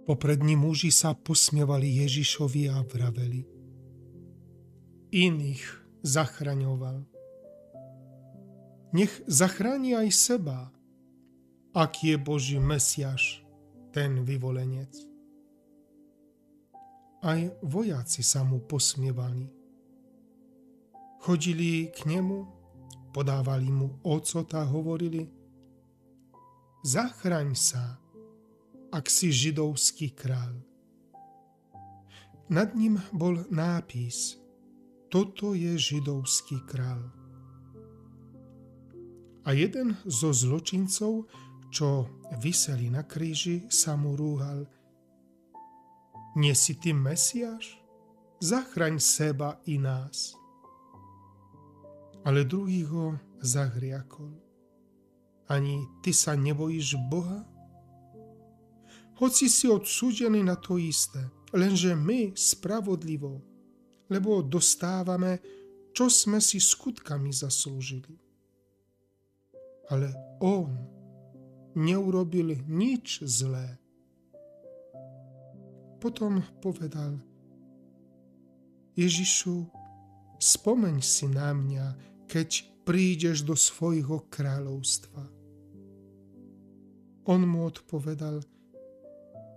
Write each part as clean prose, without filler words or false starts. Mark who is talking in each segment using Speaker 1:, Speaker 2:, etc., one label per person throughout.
Speaker 1: Poprední muži sa posmievali Ježišovi a vraveli: Iných zachraňoval. Nech zachráni aj seba, ak je Boží Mesiáš, ten vyvolenec. Aj vojaci sa mu posmievali. Chodili k nemu, podávali mu ocot a hovorili: Zachraň sa, ak si židovský kráľ. Nad ním bol nápis: Toto je židovský kráľ. A jeden zo zločincov, čo viseli na kríži, sa mu rúhal: Nie si ty Mesiáš? Zachraň seba i nás. Ale druhý ho zahriakol: Ani ty sa nebojíš Boha? Hoci si odsúdený na to isté, lenže my spravodlivo, lebo dostávame, čo sme si skutkami zaslúžili. Ale on neurobil nič zlé. Potom povedal: Ježišu, spomeň si na mňa, keď prídeš do svojho kráľovstva. On mu odpovedal: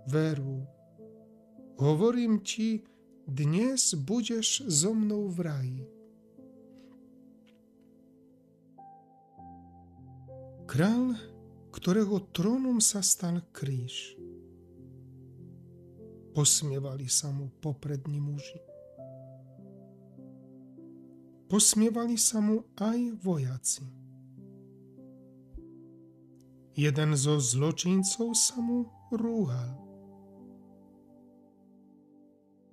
Speaker 1: Veru, hovorím ti, dnes budeš so mnou v raji. Kráľ, ktorého trónom sa stal kríž. Posmievali sa mu poprední muži. Posmievali sa mu aj vojaci. Jeden zo zločincov sa mu rúhal.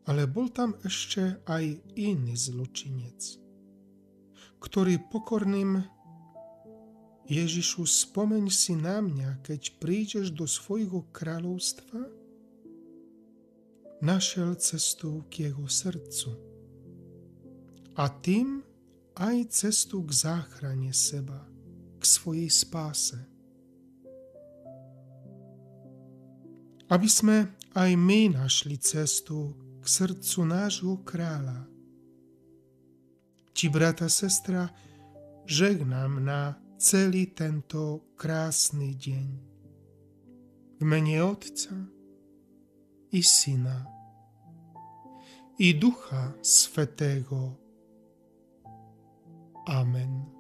Speaker 1: Ale bol tam ešte aj iný zločinec, ktorý pokorným: Ježišu, spomeň si na mňa, keď prídeš do svojho kráľovstva, našiel cestu k jeho srdcu a tým aj cestu k záchrane seba, k svojej spáse. Aby sme aj my našli cestu k srdcu nášho kráľa. Ti, brata, sestra, žehnám na celý tento krásny deň. V mene Otca i Syna i Ducha Svätého. Amen.